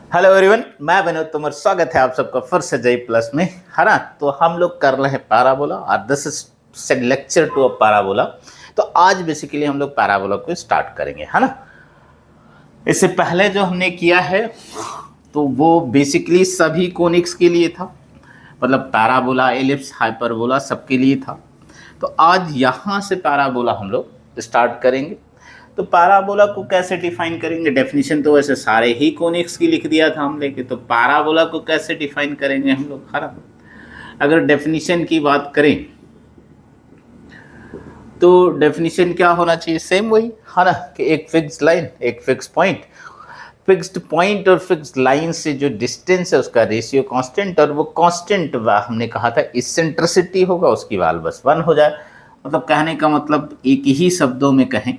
Hello everyone, मैं विनोद तोमर। स्वागत है आप सबका फिर से जय प्लस में, है ना। तो हम लोग कर रहे हैं पैराबोला और this is lecture two of parabola. तो आज बेसिकली हम लोग पैराबोला को स्टार्ट करेंगे, है ना। इससे पहले जो हमने किया है तो वो बेसिकली सभी कोनिक्स के लिए था, मतलब पैराबोला, एलिप्स, हाइपरबोला सबके लिए था। तो आज यहाँ से पैराबोला हम लोग स्टार्ट करेंगे। तो पैराबोला को कैसे डिफाइन करेंगे? डेफिनेशन तो वैसे सारे ही कोनिक्स की लिख दिया था हम लेके, तो पैराबोला को कैसे डिफाइन करेंगे हम लोग, है ना। अगर डेफिनेशन की बात करें तो डेफिनेशन क्या होना चाहिए? सेम वही, है ना, कि एक फिक्स लाइन, एक फिक्स पॉइंट, फिक्स्ड पॉइंट और फिक्स्ड लाइन से जो डिस्टेंस है उसका रेशियो कांस्टेंट, और वो कांस्टेंट हमने कहा था इसेंट्रिसिटी होगा, उसकी वैल्यू बस 1 हो जाए। मतलब कहने का मतलब एक ही शब्दों में कहें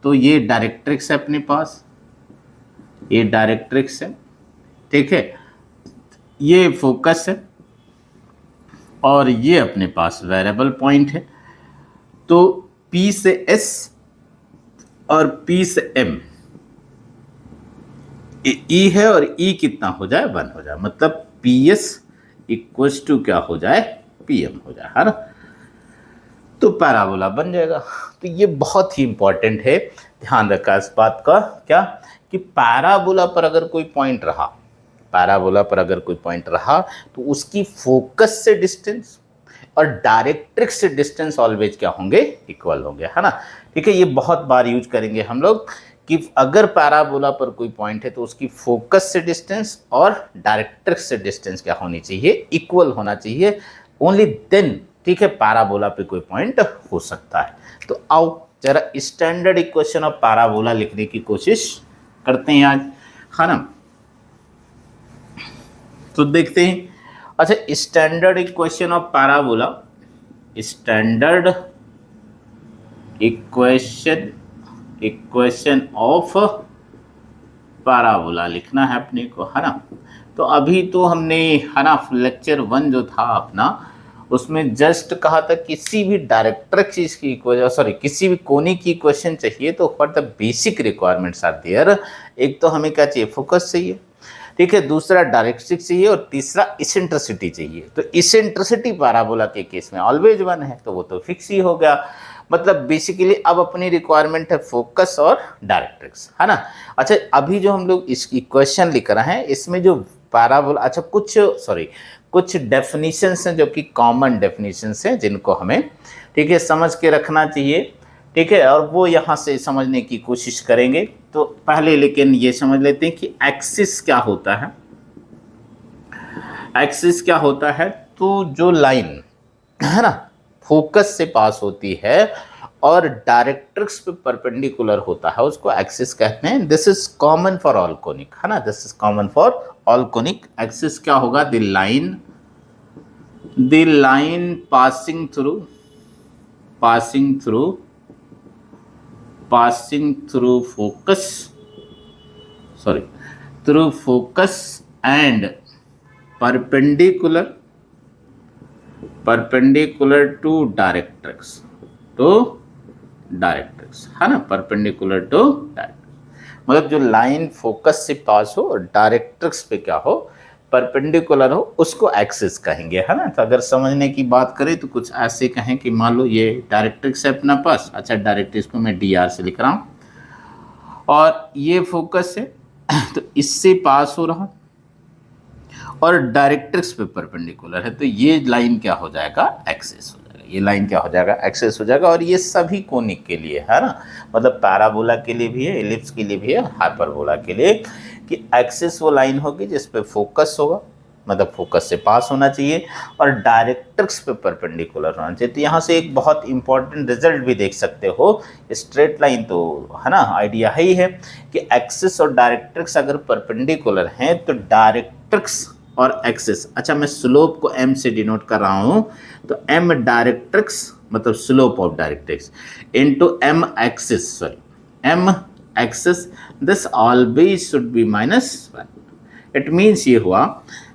तो ये डायरेक्ट्रिक्स है अपने पास, ये डायरेक्ट्रिक्स है, ठीक है, ये फोकस है और ये अपने पास वेरिएबल पॉइंट है। तो P से S और P से M E है, और E कितना हो जाए? 1 हो जाए। मतलब PS इक्वल्स टू क्या हो जाए? PM हो जाए, है ना। तो पैराबोला बन जाएगा। तो ये बहुत ही इंपॉर्टेंट है, ध्यान रखा इस बात का, क्या कि पैराबोला पर अगर कोई पॉइंट रहा, पैराबोला पर अगर कोई पॉइंट रहा तो उसकी फोकस से डिस्टेंस और डायरेक्ट्रिक्स से डिस्टेंस ऑलवेज क्या होंगे? इक्वल होंगे, है ना। ठीक है, ये बहुत बार यूज करेंगे हम लोग कि अगर पैराबोला पर कोई पॉइंट है तो उसकी फोकस से डिस्टेंस और डायरेक्ट्रिक्स से डिस्टेंस क्या होनी चाहिए? इक्वल होना चाहिए। ओनली देन, ठीक है, पैराबोला पे कोई पॉइंट हो सकता है। तो आओ जरा स्टैंडर्ड इक्वेशन ऑफ पैराबोला लिखने की कोशिश करते हैं आज, है ना। तो देखते हैं। अच्छा, standard equation of parabola, standard equation of parabola लिखना है अपने को, है ना। तो अभी तो हमने, है ना, लेक्चर 1 जो था अपना, उसमें जस्ट कहा था किसी भी डायरेक्ट्रिक्स की इक्वेशन, सॉरी, किसी भी कोनिक की इक्वेशन चाहिए तो for the basic requirements are there. एक तो हमें क्या चाहिए? फोकस चाहिए, ठीक है, दूसरा डायरेक्ट्रिक्स चाहिए और तीसरा इसेंट्रिसिटी चाहिए। तो इसेंट्रिसिटी पैराबोला के केस में ऑलवेज 1 है, तो वो तो फिक्स ही हो गया। मतलब बेसिकली अब अपनी रिक्वायरमेंट है फोकस और डायरेक्ट्रिक्स, है ना। अच्छा, अभी जो हम लोग इस इक्वेशन लिख रहे हैं इसमें जो पैराबोला, अच्छा कुछ डेफिनेशंस हैं जो कि कॉमन डेफिनेशंस हैं जिनको हमें, ठीक है, समझ के रखना चाहिए, ठीक है, और वो यहाँ से समझने की कोशिश करेंगे। तो पहले लेकिन ये समझ लेते हैं कि एक्सिस क्या होता है। एक्सिस क्या होता है? तो जो लाइन, है ना, फोकस से पास होती है और डायरेक्ट्रिक्स पे परपेंडिकुलर होता है उसको एक्सिस कहते हैं। This is common for all conic, है ना, this is common for all conic. Axis क्या होगा? The line passing through focus and perpendicular to directrix, है ना, परपेंडिकुलर टू डायरेक्ट्रिक्स। मतलब जो लाइन फोकस से पास हो और डायरेक्ट्रिक्स पे क्या हो? परपेंडिकुलर हो, उसको एक्सिस कहेंगे, है ना। तो अगर समझने की बात करें तो कुछ ऐसे कहें कि मान लो ये डायरेक्ट्रिक्स है अपना पास, अच्छा, डायरेक्ट्रिक्स को मैं DR से लिख रहा हूँ और ये फोकस है तो इससे पास हो रहा और डायरेक्ट्रिक्स पे परपेंडिकुलर है, तो ये लाइन क्या हो जाएगा? एक्सिस हो जाएगा। ये लाइन क्या हो जाएगा? एक्सिस हो जाएगा। और ये सभी कोनिक के लिए, है ना, मतलब पैराबोला के लिए भी है, एलिप्स के लिए भी है, हाइपरबोला के लिए, कि एक्सिस वो लाइन होगी जिस पे फोकस होगा, मतलब फोकस से पास होना चाहिए और डायरेक्ट्रिक्स पे परपेंडिकुलर होना चाहिए। तो यहाँ से एक बहुत इंपॉर्टेंट रिजल्ट भी देख सकते हो। स्ट्रेट लाइन तो, है ना, आइडिया ही है कि एक्सिस और डायरेक्ट्रिक्स अगर परपेंडिकुलर हैं तो डायरेक्ट्रिक्स और एक्सिस, अच्छा, मैं स्लोप को M से डिनोट कर रहा हूँ, तो M डायरेक्ट्रिक्स मतलब slope of directrix into M axis, this always should be -1। It means ये हुआ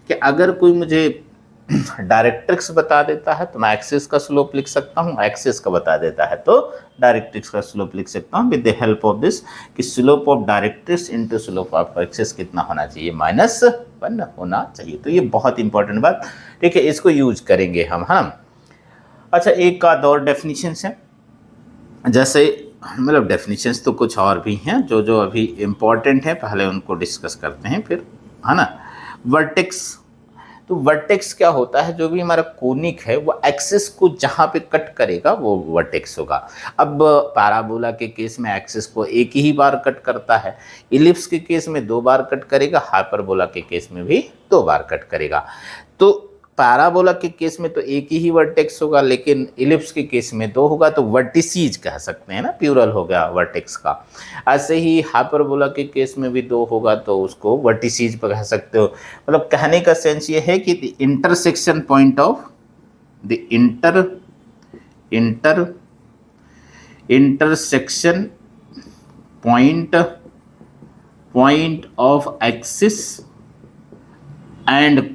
कि अगर कोई मुझे डायरेक्ट्रिक्स बता देता है तो मैं एक्सिस का स्लोप लिख सकता हूँ, एक्सिस का बता देता है तो डायरेक्ट्रिक्स का स्लोप लिख सकता हूँ with the help of this कि slope of directrix into slope of axis कितना होना चाहिए, -1 होना चाहिए। तो ये बहुत इंपॉर्टेंट बात, ठीक है, इसको यूज करेंगे हम, हाँ। अच्छा, एक आध और डेफिनेशंस है, जैसे मतलब डेफिनेशंस तो कुछ और भी हैं जो जो अभी इम्पॉर्टेंट है, पहले उनको डिस्कस करते हैं फिर, है ना। वर्टेक्स, तो वर्टेक्स क्या होता है, जो भी हमारा कोनिक है वो एक्सिस को जहाँ पे कट करेगा वो वर्टेक्स होगा। अब पैराबोला के केस में एक्सिस को एक ही बार कट करता है, इलिप्स के केस में 2 बार कट करेगा, हाइपरबोला के केस में भी 2 बार कट करेगा। तो पैराबोला के केस में तो एक ही वर्टेक्स होगा, लेकिन इलिप्स के केस में 2 होगा, तो वर्टिसीज कह सकते हैं ना, प्लूरल हो गया वर्टेक्स का। ऐसे ही हाइपरबोला के केस में भी 2 होगा तो उसको वर्टिसीज कह सकते हो। मतलब कहने का सेंस ये है कि the intersection point of the intersection point of axis and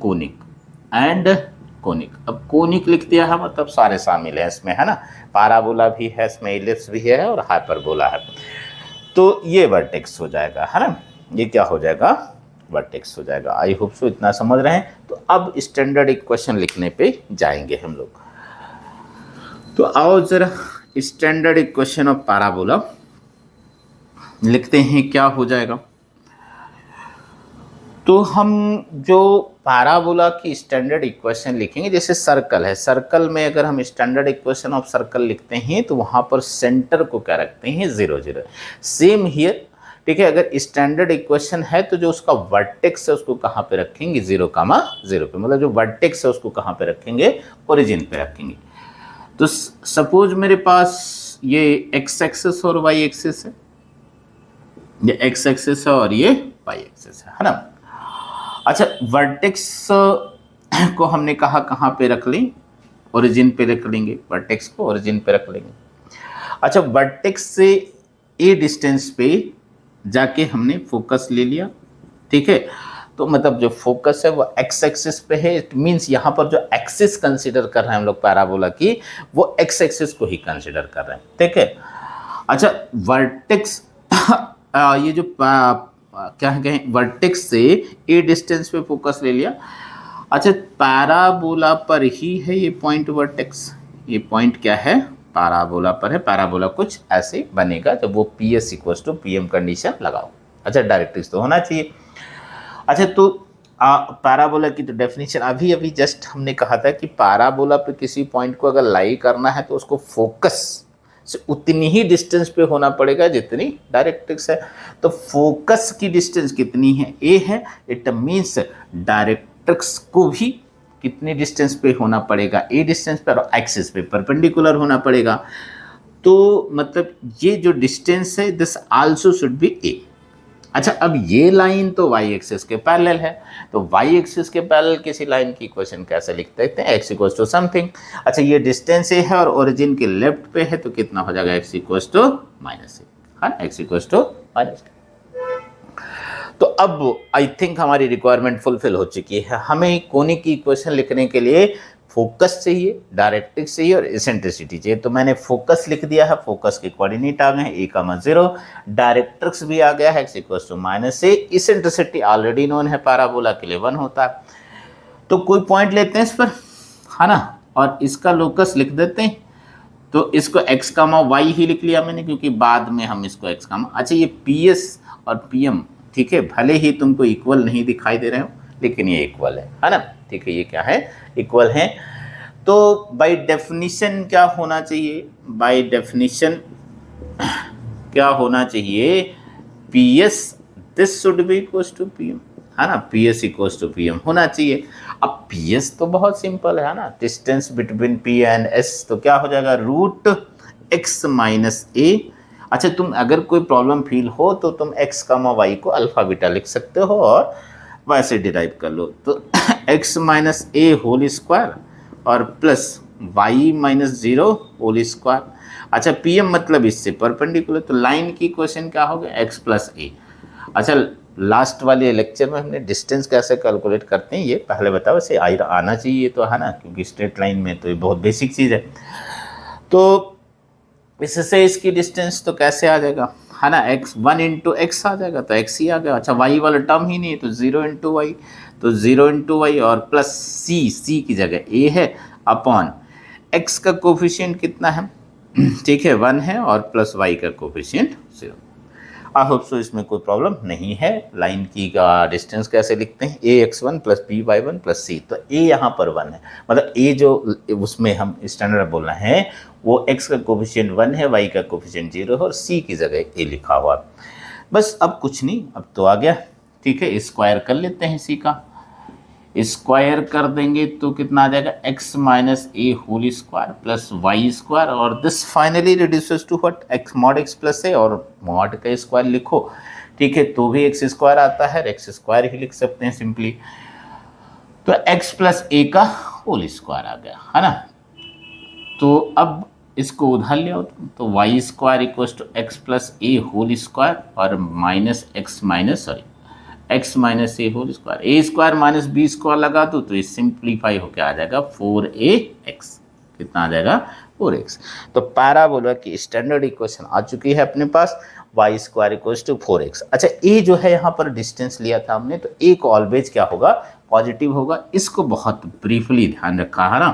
conic अब कोनिक लिख दिया है मतलब सारे शामिल है इसमें, है ना। पैराबोला भी है इसमें, इलिप्स भी है और हाइपरबोला है, तो ये वर्टेक्स हो जाएगा, है ना। ये क्या हो जाएगा, वर्टेक्स हो जाएगा। आई होप सो इतना समझ रहे हैं। तो अब स्टैंडर्ड इक्वेशन लिखने पे जाएंगे हम लोग। तो आओ जरा स्टैंडर्ड इक्वेशन ऑफ पैराबोला लिखते हैं, क्या हो जाएगा। तो हम जो पैराबोला की स्टैंडर्ड इक्वेशन लिखेंगे, जैसे सर्कल है, सर्कल में अगर हम स्टैंडर्ड इक्वेशन ऑफ सर्कल लिखते हैं तो वहाँ पर सेंटर को क्या रखते हैं, 0 0। सेम हियर, ठीक है। अगर स्टैंडर्ड इक्वेशन है तो जो उसका वर्टेक्स है उसको कहाँ पे रखेंगे, 0, 0 पे, मतलब जो वर्टेक्स है उसको कहाँ पे रखेंगे, ओरिजिन पे रखेंगे। तो सपोज मेरे पास ये एक्स एक्सिस और वाई एक्सिस है, ये एक्स एक्सिस है और ये वाई एक्सिस है ना। अच्छा, वर्टेक्स को हमने कहा कहाँ पे रख लें, ओरिजिन पे रख लेंगे, वर्टेक्स को ओरिजिन पे रख लेंगे। अच्छा, वर्टेक्स से ए डिस्टेंस पे जाके हमने फोकस ले लिया, ठीक है। तो मतलब जो फोकस है वो एक्स एक्सिस पे है, इट मीन्स यहाँ पर जो एक्सिस कंसिडर कर रहे हैं हम लोग पैराबोला की, वो एक्स एक्सिस को ही कंसिडर कर रहे हैं, ठीक है। अच्छा, वर्टेक्स ये जो क्या कहें, वर्टेक्स से ए डिस्टेंस पे फोकस ले लिया। अच्छा, पैराबोला पर ही है ये पॉइंट वर्टेक्स, ये पॉइंट क्या है, पैराबोला पर है। पैराबोला कुछ ऐसे बनेगा जब वो PS = PM कंडीशन लगाओ। अच्छा, डायरेक्ट्रिक्स तो होना चाहिए। अच्छा, तो पैराबोला की तो डेफिनेशन अभी जस्ट हमने कहा था कि पैराबोला पे किसी पॉइंट को अगर लाई करना है तो उसको फोकस से उतनी ही डिस्टेंस पे होना पड़ेगा जितनी डायरेक्ट्रिक्स है। तो फोकस की डिस्टेंस कितनी है, A है, इट मीन्स डायरेक्ट्रिक्स को भी कितनी डिस्टेंस पे होना पड़ेगा, A डिस्टेंस पर और एक्सिस पे परपेंडिकुलर होना पड़ेगा। तो मतलब ये जो डिस्टेंस है this also should be A। अच्छा, अब ये लाइन तो y एक्सिस के पैरेलल है, तो y एक्सिस के पैरेलल किसी लाइन की इक्वेशन कैसे लिख देते हैं, x = समथिंग। अच्छा, ये डिस्टेंस a है और ओरिजिन के लेफ्ट पे है, तो कितना हो जाएगा, x = -a, हाँ, x = -a। तो अब आई थिंक हमारी रिक्वायरमेंट फुलफिल हो चुकी है। हमें कोनिक की इक्वेशन लिखने के लिए फोकस चाहिए, डायरेक्ट्रिक्स चाहिए और एसेंट्रिसिटी चाहिए। तो मैंने फोकस लिख दिया है, फोकस के कोऑर्डिनेट आ गए हैं a, 0, डायरेक्ट्रिक्स भी आ गया है x = -a, eccentricity already known है, पैराबोला के लिए 1 होता है। तो कोई पॉइंट लेते हैं इस पर, है ना, और इसका लोकस लिख देते हैं। तो इसको x, y ही लिख लिया मैंने, क्योंकि बाद में हम इसको x, अच्छा ये PS और PM, ठीक है, भले ही तुमको इक्वल नहीं दिखाई दे रहे हो लेकिन ये इक्वल है ना, ठीक है, ये क्या है, इक्वल है। तो बाय डेफिनेशन क्या होना चाहिए, बाय डेफिनेशन क्या होना चाहिए, PS this should be equal to PM, है ना, PS = PM होना चाहिए। अब PS तो बहुत सिंपल है ना, distance between P and S, तो क्या हो जाएगा, √x - a। अच्छा, तुम अगर कोई प्रॉब्लम फील हो तो तुम x, y को अल्फा बीटा लिख सकते हो और वैसे डिराइव कर लो। तो x - a होल स्क्वायर और प्लस y - 0 होल स्क्वायर। अच्छा, PM मतलब इससे परपेंडिकुलर, तो लाइन की क्वेश्चन क्या हो गया, x + a। अच्छा, लास्ट वाले लेक्चर में हमने डिस्टेंस कैसे कैलकुलेट करते हैं ये पहले बताओ, वैसे आना चाहिए तो, है ना, क्योंकि स्ट्रेट लाइन में तो ये बहुत बेसिक चीज़ है। तो इससे इसकी डिस्टेंस तो कैसे आ जाएगा, है ना, x 1 इंटू एक्स आ जाएगा, तो x ही आ गया। अच्छा y वाला टर्म ही नहीं है तो 0 इंटू वाई, तो 0 इंटू वाई और प्लस c की जगह a है अपॉन x का कोफिशिएंट कितना है, ठीक है 1 है, और प्लस y का कोफिशिएंट 0। आई होप सो इसमें कोई प्रॉब्लम नहीं है। लाइन की का डिस्टेंस कैसे लिखते हैं, ax1 plus by1 plus c, तो a यहाँ पर 1 है, मतलब a जो उसमें हम स्टैंडर्ड बोलना है वो x का कोफिशिएंट 1 है, y का कोफिशिएंट 0 है, और c की जगह a लिखा हुआ। बस अब कुछ नहीं, अब तो आ गया, ठीक है। स्क्वायर कर लेते हैं c का, स्क्वायर कर देंगे तो कितना आ जाएगा, x minus a whole square plus y square, और this finally reduces to what, x mod x plus a, और मॉड का स्क्वायर लिखो, ठीक है, तो भी x स्क्वायर आता है, x स्क्वायर ही लिख सकते हैं सिंपली। तो x प्लस ए का होल स्क्वायर आ गया, है ना। तो अब इसको उधर ले आओ, तो y square equals to x plus a whole square और minus x minus x minus a whole square, a square minus b square लगा दो तो ये सिंप्लीफाई होकर आ जाएगा 4ax, कितना आ जाएगा 4x। तो पैराबोला की स्टैंडर्ड इक्वेशन आ चुकी है अपने पास, y square equals to 4x। अच्छा ए जो है यहाँ पर डिस्टेंस लिया था हमने, तो ए को ऑलवेज क्या होगा, पॉजिटिव होगा। इसको बहुत ब्रीफली ध्यान रखा है ना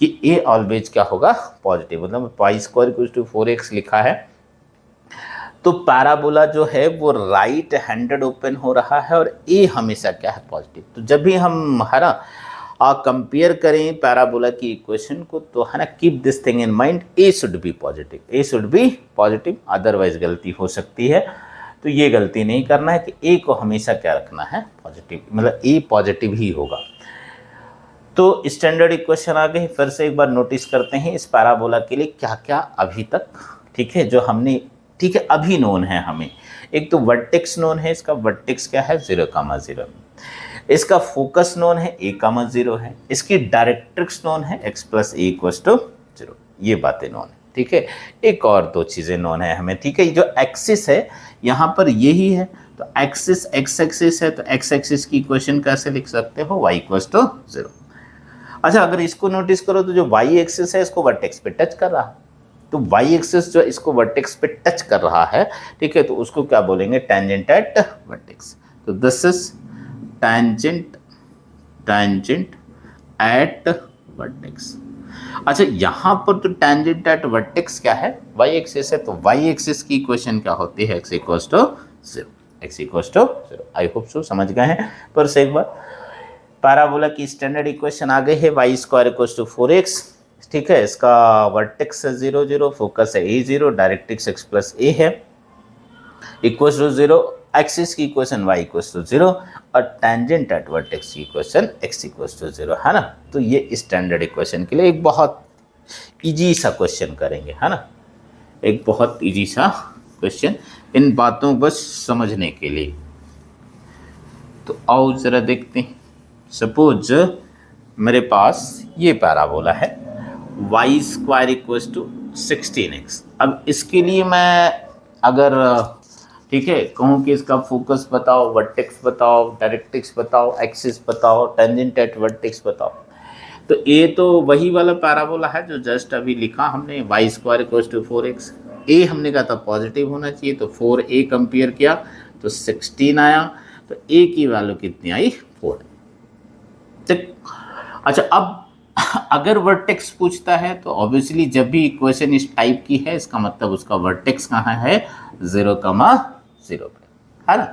कि ए ऑलवेज क्या होगा, पॉजिटिव, मतलब Y square equals to 4x लिखा है तो पैराबोला जो है वो राइट हैंडेड ओपन हो रहा है और ए हमेशा क्या है, पॉजिटिव। तो जब भी हम है ना कंपेयर करें पैराबोला की इक्वेशन को, तो है ना keep this thing in mind, A should be positive, A should be positive, otherwise गलती हो सकती है। तो ये गलती नहीं करना है कि ए को हमेशा क्या रखना है, पॉजिटिव, मतलब ए पॉजिटिव ही होगा। तो स्टैंडर्ड इक्वेशन आ गई, फिर से एक बार नोटिस करते हैं इस पैराबोला के लिए क्या क्या अभी तक, ठीक है, जो हमने, ठीक है, अभी नोन है हमें। एक तो वर्टेक्स नोन है, इसका वर्टेक्स क्या है 0,0, इसका फोकस नोन है a,0 है, इसकी डायरेक्ट्रिक्स नोन है x plus a equals to 0, ये बातें नोन है, ठीक है। एक और दो चीज़ें नोन है हमें, ठीक है। जो एक्सिस है यहाँ पर यही है, तो एक्सिस x एक्सिस है, तो x एक्सिस की इक्वेशन कैसे लिख सकते हो, y इक्वल्स टू 0। अच्छा अगर इसको नोटिस करो तो जो y एक्सिस है इसको वर्टेक्स पे टच कर रहा है, तो y एक्सिस जो इसको वर्टेक्स पे टच कर रहा है, ठीक है, तो उसको क्या बोलेंगे, टेंजेंट एट वर्टेक्स। तो this is tangent at vertex. अच्छा यहाँ पर तो टेंजेंट एट वर्टेक्स क्या है, y एक्सिस है, तो y एक्सिस की इक्वेशन क्या होती है, x equals to 0, x equals to 0। I hope so समझ गए हैं। पर से एक बार पैराबोला की स्टैंडर्ड इक्वेशन आ गई है, y square equals to 4x, ठीक है। इसका वर्टेक्स है 0 0, फोकस है a0, डायरेक्ट्रिक्स x प्लस ए है, इक्वल्स टू 0, एक्सिस की इक्वेशन y इक्वल्स टू 0 और टेंजेंट एट वर्टेक्स की इक्वेशन x इक्वल्स टू 0, है ना। तो ये स्टैंडर्ड इक्वेशन के लिए एक बहुत इजी सा क्वेश्चन करेंगे, है ना, एक बहुत इजी सा क्वेश्चन इन बातों बस समझने के लिए। तो आओ जरा देखते हैं। सपोज मेरे पास ये पैराबोला है, y square equals to 16x। अब इसके लिए मैं अगर, ठीक है, कहूँ कि इसका फोकस बताओ, वर्टेक्स बताओ, डायरेक्ट्रिक्स बताओ, एक्सिस बताओ, टेंजेंट एट वर्टेक्स बताओ, तो ये तो वही वाला पैराबोला है जो जस्ट अभी लिखा हमने, y square equals to 4x। ए हमने कहा था पॉजिटिव होना चाहिए, तो 4a कंपेयर किया तो 16 आया, तो a की वैल्यू कितनी आई, 4। ठीक। अच्छा अब अगर वर्टेक्स पूछता है तो ऑब्वियसली जब भी इक्वेशन इस टाइप की है, इसका मतलब उसका वर्टेक्स कहाँ है, 0,0 पे, है ना।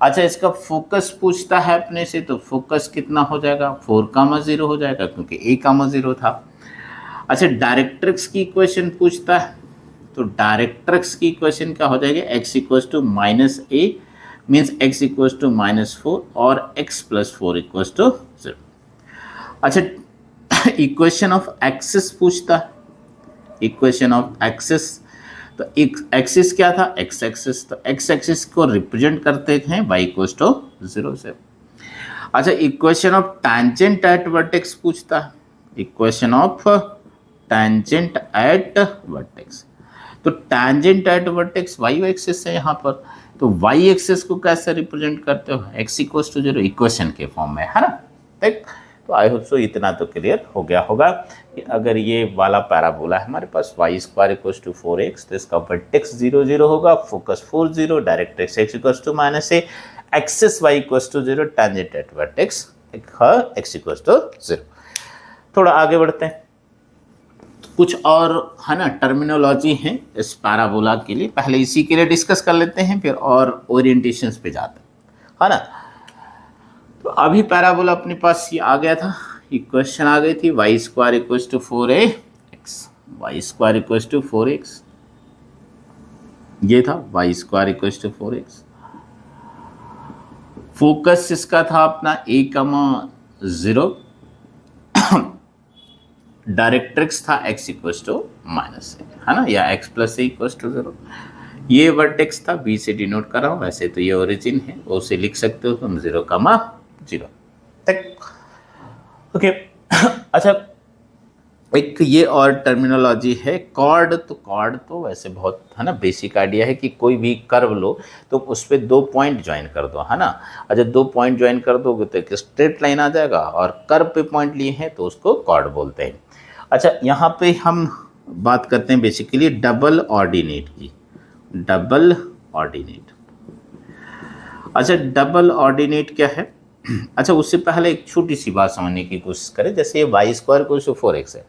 अच्छा इसका फोकस पूछता है अपने से, तो फोकस कितना हो जाएगा, 4,0 हो जाएगा, क्योंकि a,0 था। अच्छा डायरेक्ट्रिक्स की इक्वेशन पूछता है, तो डायरेक्ट्रिक्स की इक्वेशन क्या हो जाएगी, x equals to minus a means x equals to -4 और x प्लस 4 इक्वल्स टू 0। अच्छा इक्वेशन ऑफ एक्सिस पूछता है, इक्वेशन ऑफ एक्सिस, तो एक्सिस क्या था, x एक्सिस, तो x एक्सिस को रिप्रेजेंट करते हैं y इक्वल्स टू 0 से। अच्छा equation of tangent at vertex पूछता है, equation of tangent at vertex, तो tangent at vertex y axis है यहाँ पर, तो वाई एक्सिस को कैसे रिप्रेजेंट करते हो, एक्स इक्वल्स टू 0 इक्वेशन के फॉर्म में, है ना। ठीक, तो आई होप सो इतना तो क्लियर हो गया होगा कि अगर ये वाला पैराबोला है हमारे पास y square equals to 4x, तो इसका वर्टेक्स 0 0 होगा, focus 4 0, direct x equals to -a, axis y equals to 0, tangent at vertex x equals to 0। थोड़ा आगे बढ़ते हैं, कुछ और है ना टर्मिनोलॉजी है इस पैराबोला के लिए, पहले इसी के लिए डिस्कस कर लेते हैं, फिर और ओरिएंटेशंस पे जाते हैं, है ना। तो अभी पैराबोला अपने पास ये आ गया था, इक्वेशन आ गई थी y square equals to 4ax, y square equals to 4x, ये था y square equals to 4x। Focus इसका था अपना a,0, डायरेक्ट्रिक्स था x इक्वल्स टू -a, है ना, या x plus a equals to 0। ये वर्टेक्स था, b से डिनोट कर रहा हूँ, वैसे तो ये ओरिजिन है, उसे लिख सकते हो तुम 0,0 तक। ओके अच्छा, एक ये और टर्मिनोलॉजी है कॉर्ड, तो कॉर्ड तो वैसे बहुत है ना बेसिक आइडिया है कि कोई भी कर्व लो तो उस पर 2 पॉइंट ज्वाइन कर दो, है ना। अच्छा 2 पॉइंट ज्वाइन कर दोगे तो एक स्ट्रेट लाइन आ जाएगा, और कर्व पे पॉइंट लिए हैं तो उसको कॉर्ड बोलते हैं। अच्छा यहाँ पे हम बात करते हैं बेसिकली डबल ऑर्डिनेट की, डबल ऑर्डिनेट। अच्छा डबल ऑर्डिनेट क्या है, अच्छा उससे पहले एक छोटी सी बात समझने की कोशिश करें, जैसे ये वाई स्क्वायर को 4x है,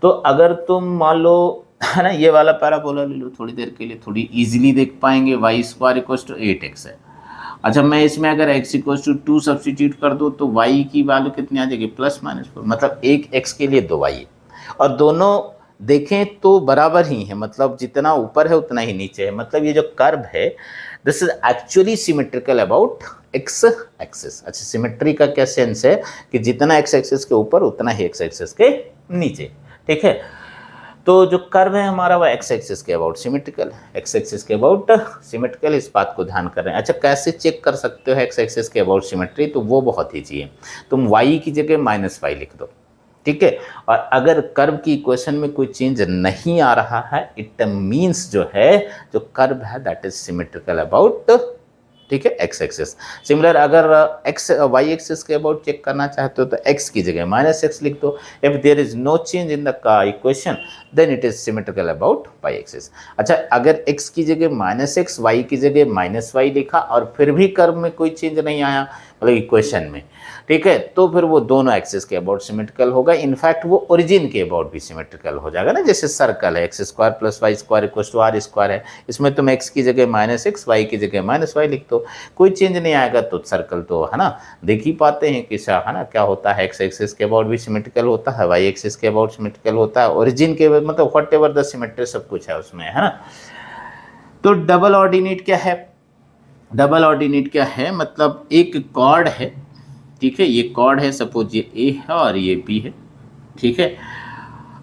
तो अगर तुम मान लो है ना ये वाला पैराबोला ले लो थोड़ी देर के लिए, थोड़ी इजीली देख पाएंगे, Y square equals to 8x है। अच्छा मैं इसमें अगर x इक्वल्स टू 2 सब्सटीट्यूट कर दूँ तो y की वैल्यू कितनी आ जाएगी, +-4, मतलब एक x के लिए 2y है, और दोनों देखें तो बराबर ही है, मतलब जितना ऊपर है उतना ही नीचे है, मतलब ये जो कर्व है this is actually symmetrical about x axis. अच्छा सिमेट्री का क्या सेंस है कि जितना एक्स एक्सिस के ऊपर उतना ही एक्स एक्सिस के नीचे, ठीक है। तो जो कर्व है हमारा वह एक्स एक्सिस के अबाउट सिमेट्रिकल, एक्स एक्सिस के अबाउट सिमेट्रिकल, इस बात को ध्यान कर रहे हैं। अच्छा कैसे चेक कर सकते हो एक्स एक्सिस के अबाउट सिमेट्री, तो वो बहुत ईजी है, तुम y की जगह -y लिख दो, ठीक है। और अगर कर्व की इक्वेशन में कोई चेंज नहीं आ रहा है, इट मींस जो है जो कर्व है दैट इज सिमेट्रिकल अबाउट, ठीक है, एक्स एक्सिस। सिमिलर अगर एक्स वाई एक्सिस के अबाउट चेक करना चाहते हो तो एक्स की जगह -x लिख दो, if there is no change in the equation then it is symmetrical about y axis. अच्छा अगर x की जगह -x, y की जगह -y लिखा और फिर भी कर्व में कोई चेंज नहीं आया मतलब इक्वेशन में, ठीक है, तो फिर वो दोनों एक्सिस के अबाउट सिमेट्रिकल होगा, इनफैक्ट वो ओरिजिन के अबाउट भी सिमेट्रिकल हो जाएगा ना, जैसे सर्कल है x² + y² equals to r² है, इसमें तुम x की जगह -x, y की जगह -y लिख दो, कोई चेंज नहीं आएगा, तो सर्कल तो है ना देख ही पाते हैं कि है ना क्या होता है, x एक्सिस के अबाउट भी सिमेट्रिकल होता है, y एक्सिस के अबाउट सिमेट्रिकल होता है, ओरिजिन के मतलब व्हाट एवर द सिमेट्री सब कुछ है उसमें, है ना। तो डबल ऑर्डिनेट क्या है, डबल ऑर्डिनेट क्या है, मतलब एक कॉर्ड है, ठीक है, ये कॉर्ड है, सपोज ये ए है और ये बी है, ठीक है।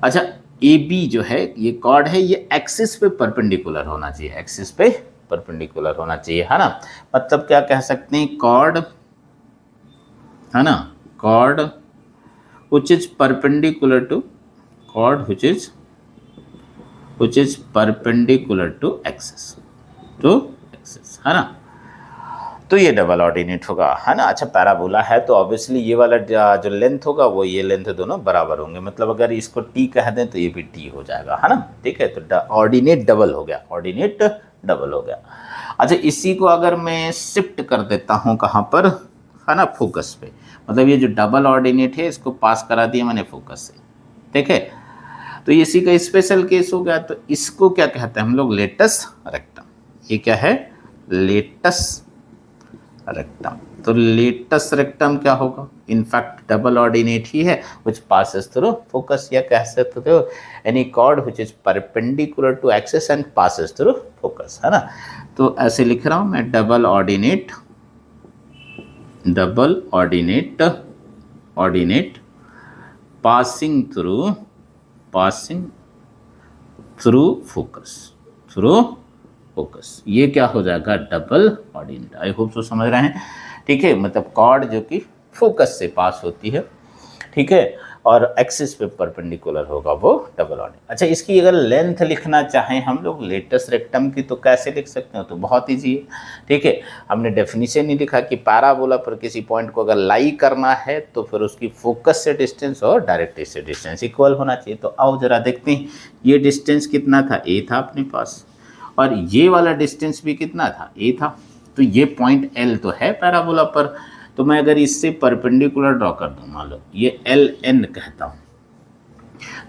अच्छा ए बी जो है ये कॉर्ड है, ये एक्सिस पे परपेंडिकुलर होना चाहिए, एक्सिस पे परपेंडिकुलर होना चाहिए, है ना। मतलब क्या कह सकते हैं, कॉर्ड है ना, chord which is perpendicular to, chord which is perpendicular to axis, है ना। तो ये डबल ऑर्डिनेट होगा, है ना। अच्छा पैराबोला है तो ऑब्वियसली ये वाला जो लेंथ होगा वो ये लेंथ दोनों बराबर होंगे, मतलब अगर इसको टी कह दें तो ये भी टी हो जाएगा, है ना, ठीक है। तो ऑर्डिनेट डबल हो गया, ऑर्डिनेट डबल हो गया। अच्छा इसी को अगर मैं शिफ्ट कर देता हूँ कहाँ पर, है ना, फोकस पे, मतलब ये जो डबल ऑर्डिनेट है इसको पास करा दिया मैंने फोकस से, ठीक है। तो इसी का स्पेशल केस हो गया, तो इसको क्या कहते हैं हम लोग, लेटस रेक्टम। ये क्या है, लेटस रेक्टम। तो लेटस रेक्टम क्या होगा, इनफैक्ट डबल ऑर्डिनेट ही है व्हिच पासेस थ्रू फोकस, या कह सकते हो any chord which is perpendicular to axis and passes through focus, है ना। तो ऐसे लिख रहा हूं मैं, double ordinate, double ordinate, ordinate passing through focus, through focus, ये क्या हो जाएगा, double ordinate. I hope so समझ रहे हैं, ठीक है, मतलब कॉर्ड जो कि फोकस से पास होती है, ठीक है। और एक्सिस पे परपेंडिकुलर होगा वो डबल ऑर्डिनेट। अच्छा, इसकी अगर लेंथ लिखना चाहें हम लोग लेटस रेक्टम की तो कैसे लिख सकते हैं, तो बहुत ईजी है। ठीक है, हमने डेफिनेशन ही लिखा कि पैराबोला पर किसी पॉइंट को अगर लाई करना है तो फिर उसकी फोकस से डिस्टेंस और डायरेक्ट्रिक्स से डिस्टेंस इक्वल होना चाहिए। तो आओ जरा देखते हैं, ये डिस्टेंस कितना था, ए था अपने पास, और ये वाला डिस्टेंस भी कितना था, ए था। तो ये पॉइंट एल तो है पैराबोला पर, तो मैं अगर इससे परपेंडिकुलर ड्रॉ कर दूं, मान लो ये एल एन कहता हूं,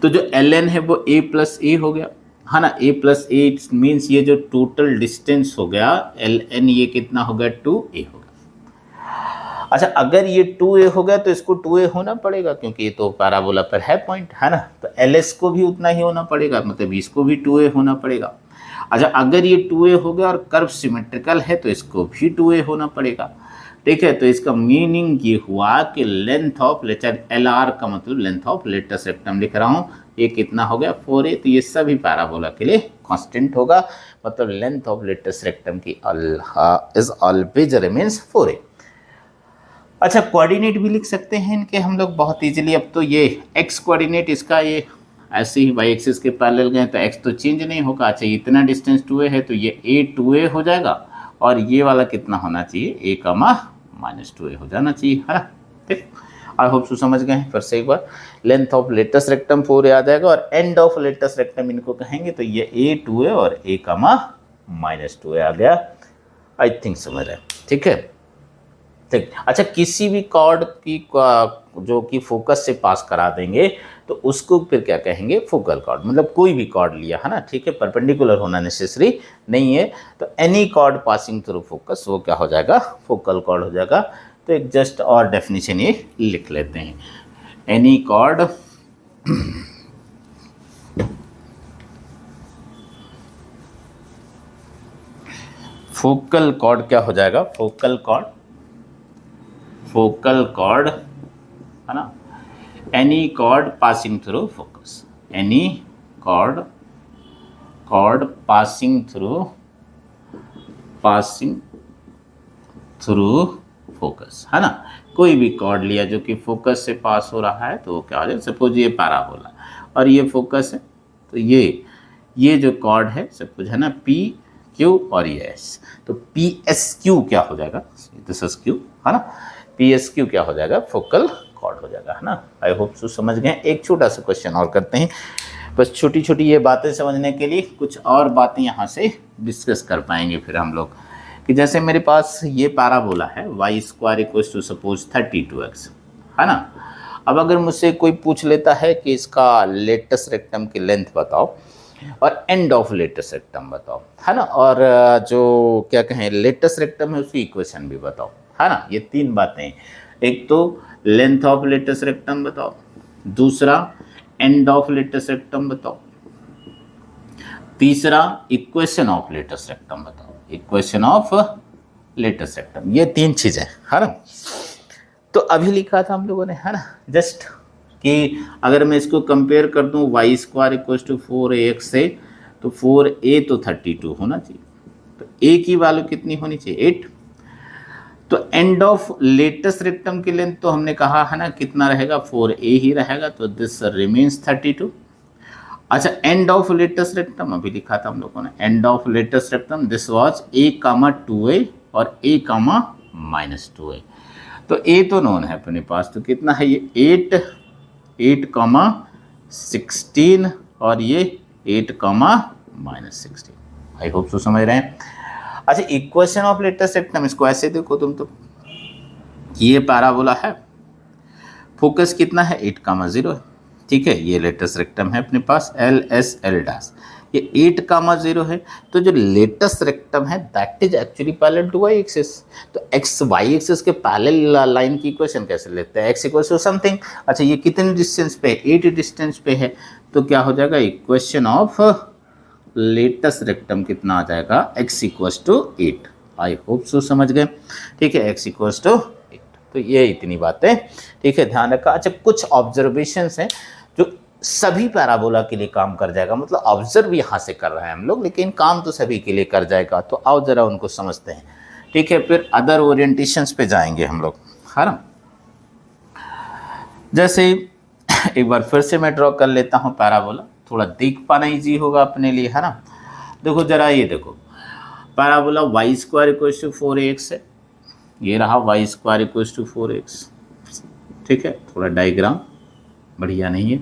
तो जो एल एन है वो ए प्लस ए हो गया, है ना। ए प्लस ए मीन्स ये जो टोटल डिस्टेंस हो गया एल एन, ये कितना हो गया, 2a हो गया। अच्छा, अगर ये 2a हो गया तो इसको 2a होना पड़ेगा, क्योंकि ये तो पैराबोला पर है पॉइंट, है ना। तो एल एस को भी उतना ही होना पड़ेगा, मतलब इसको भी 2a होना पड़ेगा। अच्छा, अगर ये 2a हो गया और कर्व सिमेट्रिकल है तो इसको भी 2a होना पड़ेगा। ठीक है, तो इसका मीनिंग ये हुआ कि length of letter L R का मतलब लेंथ ऑफ लेटस रेक्टम लिख रहा हूँ, ये कितना हो गया, 4a। तो ये सभी पैराबोला के लिए कांस्टेंट होगा, मतलब लेंथ ऑफ लेटस रेक्टम की इज ऑलवेज रिमेन्स 4a। अच्छा, कोऑर्डिनेट भी लिख सकते हैं इनके हम लोग बहुत इजीली। अब तो ये एक्स कोऑर्डिनेट इसका ये ऐसे ही वाई एक्सिस के पैरेलल गए तो एक्स तो चेंज नहीं होगा। अच्छा, इतना डिस्टेंस 2a है तो ये a 2a हो जाएगा, और ये वाला कितना होना चाहिए, a कमा माइनस 2a हो जाना चाहिए, है ना। ठीक, आई होप सो समझ गए हैं। फिर से एक बार, length of latus rectum 4a आ जाएगा, और एंड ऑफ लेटस रेक्टम इनको कहेंगे तो ये a 2a और a कमा माइनस 2a आ गया। आई थिंक समझ रहे हैं, ठीक है। ठीक, अच्छा, किसी भी कॉर्ड की जो कि फोकस से पास करा देंगे तो उसको फिर क्या कहेंगे, फोकल कॉर्ड। मतलब कोई भी कॉर्ड लिया, है ना, ठीक है, परपेंडिकुलर होना नेसेसरी नहीं है, तो any cord passing through focus वो क्या हो जाएगा, फोकल कॉर्ड हो जाएगा। तो एक जस्ट और डेफिनेशन ये लिख लेते हैं, एनी कॉर्ड फोकल कॉर्ड क्या हो जाएगा, फोकल कॉर्ड है ना, any cord passing through focus, any cord passing through focus, है ना। कोई भी कॉर्ड लिया जो कि फोकस से पास हो रहा है तो वो क्या हो जाएगा, सपोज ये पैराबोला और ये फोकस है, तो ये जो कॉर्ड है सपोज, है ना, पी क्यू और ये एस, तो पी एस क्यू क्या हो जाएगा, दिस इज क्यू, है ना, पी एस क्यू क्या हो जाएगा, फोकल कॉर्ड हो जाएगा, है ना। आई होप सो समझ गए। एक छोटा सा क्वेश्चन और करते हैं, बस छोटी छोटी ये बातें समझने के लिए कुछ और बातें यहाँ से डिस्कस कर पाएंगे फिर हम लोग, कि जैसे मेरे पास ये पैराबोला है y square equals to suppose 32x, है ना। अब अगर मुझसे कोई पूछ लेता है कि इसका लेटस रेक्टम की लेंथ बताओ और एंड ऑफ लेटस रेक्टम बताओ, है ना, और जो क्या कहें लेटस रेक्टम है उसकी इक्वेशन भी बताओ, है ना। ये तीन बातें, एक तो लेंथ ऑफ लेटस रेक्टम बताओ, दूसरा एंड ऑफ लेटस रेक्टम बताओ, तीसरा इक्वेशन ऑफ लेटस रेक्टम बताओ, इक्वेशन ऑफ लेटस रेक्टम। ये तीन चीजें, है ना। तो अभी लिखा था हम लोगों ने, है ना, जस्ट कि अगर मैं इसको कंपेयर कर दूं Y square equal to 4ax से, तो 4a तो 32 होना चाहिए, तो a की वैल्यू कितनी होनी चाहिए, 8। तो एंड ऑफ लेटेस्ट रेक्टम की लेंथ तो हमने कहा है ना कितना रहेगा, 4a ही रहेगा, तो दिस रिमेन्स 32। अच्छा, एंड ऑफ लेटेस्ट रेक्टम अभी लिखा था हम लोगों ने, end of latus rectum this was a, 2a और a, -2a। तो a तो नोन है अपने पास, तो कितना है ये 8, 16 और ये 8, -16। आई होप सो समझ रहे हैं। अच्छा, इक्वेशन ऑफ लेटेस्ट रेक्टम इसको ऐसे देखो तुम, तो ये पैराबोला है, फोकस कितना है 8, 0 है, ठीक है। ये लेटेस्ट रेक्टम है अपने पास एल एस एल डैश, ये 8, 0 है। तो जो लेटेस्ट रेक्टम है that is actually parallel to y axis. तो एक्स वाई एक्सिस के पैरेलल लाइन की इक्वेशन कैसे लेते हैं, एक्स इक्वल्स टू समथिंग। अच्छा, ये कितने डिस्टेंस पे है, 8 डिस्टेंस पे है, तो क्या हो जाएगा, इक्वेशन ऑफ लेटेस्ट रेक्टम कितना आ जाएगा, x equals to 8। I hope so समझ गए, ठीक है, x इक्वल्स टू 8। तो ये इतनी बातें, ठीक है, ध्यान रखा। अच्छा, कुछ ऑब्जर्वेशंस हैं जो सभी पैराबोला के लिए काम कर जाएगा, मतलब ऑब्जर्व यहाँ से कर रहे हैं हम लोग, लेकिन काम तो सभी के लिए कर जाएगा। तो आओ जरा उनको समझते हैं, ठीक है, फिर अदर ओरिएंटेशंस पे जाएंगे हम लोग, है ना। जैसे एक बार फिर से मैं ड्रॉ कर लेता हूँ पैराबोला, थोड़ा देख पाना इजी होगा अपने लिए, है ना। देखो जरा ये देखो, parabola y square equals to 4ax है, ये रहा Y square equals to 4x, ठीक है। थोड़ा डायग्राम बढ़िया नहीं है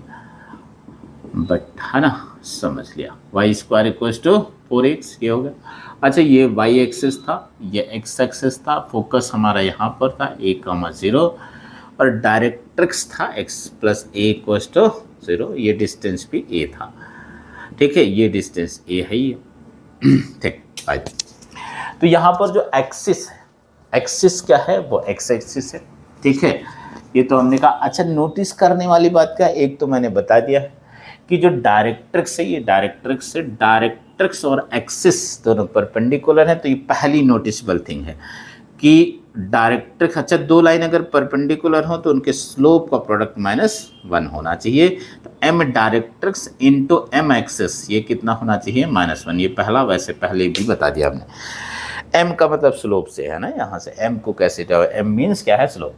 बट है ना, समझ लिया। Y square equals to 4x ये हो गया। अच्छा ये वाई एक्सिस था, ये एक्स एक्सिस था, फोकस हमारा यहाँ पर था a,0 और डायरेक्ट्रिक्स था x plus a equals to 0, ये डिस्टेंस भी a था, ठीक है। ये डिस्टेंस a है ये, ठीक। तो यहाँ पर जो एक्सिस है, एक्सिस क्या है, वो x एक्सिस है, ठीक है। ये तो हमने कहा। अच्छा नोटिस करने वाली बात क्या, एक तो मैंने बता दिया कि जो डायरेक्ट्रिक्स है, ये डायरेक्ट्रिक्स से डायरेक्ट्रिक्स और एक्सिस दोनों परपेंडिकुलर है, तो ये पहली नोटिसेबल थिंग है कि डायरेक्ट्रिक्स, अच्छा दो लाइन अगर परपेंडिकुलर हो तो उनके स्लोप का प्रोडक्ट -1 होना चाहिए। तो m directrix into m axis ये कितना होना चाहिए, -1। ये पहला, वैसे पहले भी बता दिया हमने। m का मतलब स्लोप से है ना, यहाँ से m को कैसे जाओ, m मीन्स क्या है, स्लोप।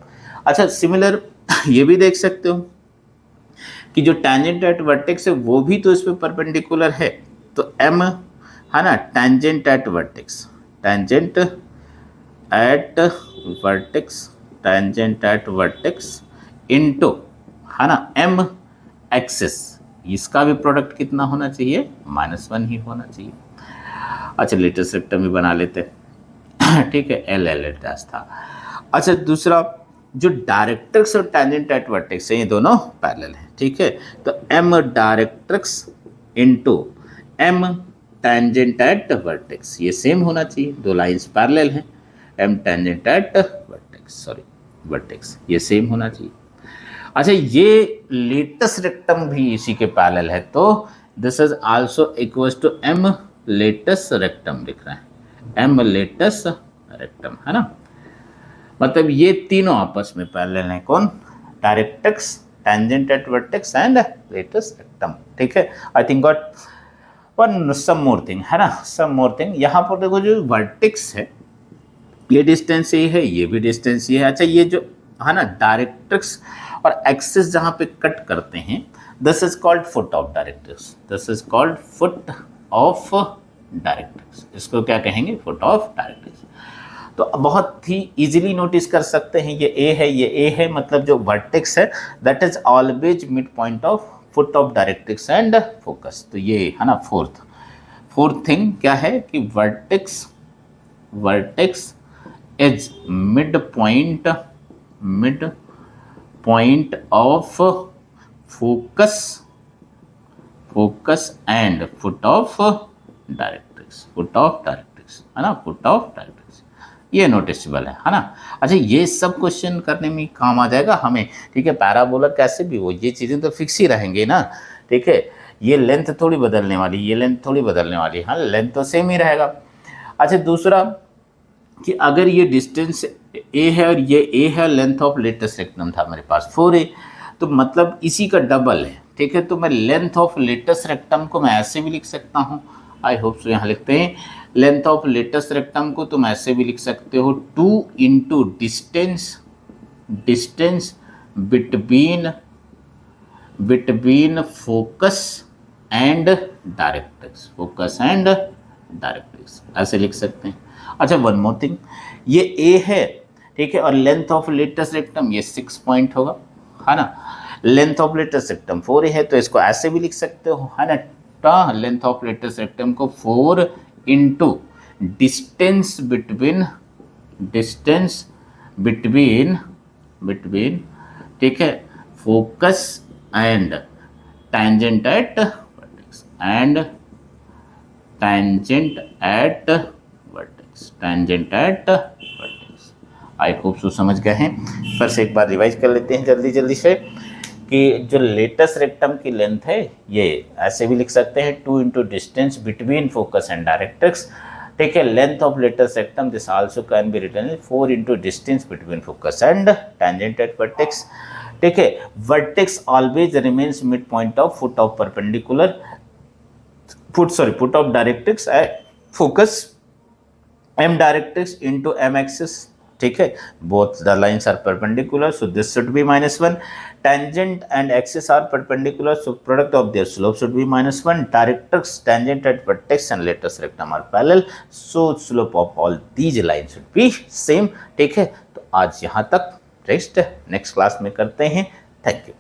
अच्छा सिमिलर ये भी देख सकते हो कि जो टेंजेंट एट वर्टेक्स है वो भी तो इस पे परपेंडिकुलर है, तो m है ना, tangent at vertex, tangent at vertex, tangent at vertex into है ना m एक्सिस, इसका भी प्रोडक्ट कितना होना चाहिए, -1 ही होना चाहिए। अच्छा लेटेस्ट रेक्टम भी बना लेते हैं, ठीक है, एल एल डैश था। अच्छा दूसरा जो डायरेक्ट्रिक्स और टेंजेंट एट वर्टेक्स है ये दोनों पैरेलल हैं, ठीक है। तो m directrix into m tangent at vertex ये सेम होना चाहिए, दो लाइंस पैरेलल हैं, m tangent at vertex, sorry vertex ये सेम होना चाहिए। अच्छा ये लेटेस्ट रेक्टम भी इसी के पैरेलल है, तो this is also equals to m latus rectum लिख रहे हैं, m लेटेस्ट रेक्टम, है ना। मतलब ये तीनों आपस में पैरेलल हैं, कौन, directrix, tangent at vertex and latus rectum, ठीक है। I think got one some more thing, है ना, सम मोर थिंग। यहाँ पर देखो जो वर्टेक्स है ये डिस्टेंस ये है, ये भी डिस्टेंस ये है। अच्छा ये जो है ना डायरेक्ट्रिक्स और एक्सिस जहाँ पे कट करते हैं, this is called foot of directrix, this is called foot of directrix, इसको क्या कहेंगे, फुट ऑफ डायरेक्ट्रिक्स। तो बहुत ही इजीली नोटिस कर सकते हैं, ये ए है, ये ए है, मतलब जो वर्टेक्स है that is always mid point of foot of directrix and focus. तो ये है ना फोर्थ थिंग क्या है कि vertex is mid point of focus and foot of directrix, है ना, फुट ऑफ डायरेक्ट्रिक्स ये नोटिसेबल है ना। अच्छा ये सब क्वेश्चन करने में काम आ जाएगा हमें, ठीक है। पैराबोला कैसे भी हो ये चीज़ें तो फिक्स ही रहेंगे ना, ठीक है। ये लेंथ थोड़ी बदलने वाली, ये लेंथ थोड़ी बदलने वाली, हाँ लेंथ तो सेम ही रहेगा। अच्छा दूसरा कि अगर ये डिस्टेंस ए है और ये ए है, लेंथ ऑफ लेटेस्ट रेक्टम था मेरे पास 4a, तो मतलब इसी का डबल है, ठीक है। तो मैं लेंथ ऑफ लेटेस्ट रेक्टम को मैं ऐसे भी लिख सकता हूँ, आई होप सो यहाँ लिखते हैं लेंथ ऑफ लेटेस्ट रेक्टम को तुम ऐसे भी लिख सकते हो 2 into distance between focus and directrix, ऐसे लिख सकते हैं। अच्छा वन मोर थिंग, ये ए है, ठीक है, और लेंथ ऑफ लेटेस्ट रेक्टम ये 6 पॉइंट होगा, है ना। लेंथ ऑफ लेटेस्ट रेक्टम 4 है तो इसको ऐसे भी लिख सकते हो, है ना। लेंथ ऑफ लेटेस्ट रेक्टम को 4 इंटू डिस्टेंस बिटवीन, ठीक है, focus and tangent at vertex, I hope so समझ गए हैं। फिर से एक बार रिवाइज कर लेते हैं जल्दी से कि जो लेटेस्ट रेक्टम की लेंथ है ये ऐसे भी लिख सकते हैं 2 into distance between focus and directrix, ठीक है। Length of latus rectum this also can be written 4 into distance between focus and tangent at vertex, ठीक है। Vertex always remains mid point of foot of directrix focus m directrix into m axis, ठीक है, both the lines are perpendicular, so this should be -1. Tangent and axis are perpendicular, so product of their slope should be -1. Directrix, tangent at vertex and lateral rectum are parallel, so slope of all these lines should be same. ठीक है, तो आज यहाँ तक rest, next class में करते हैं. Thank you.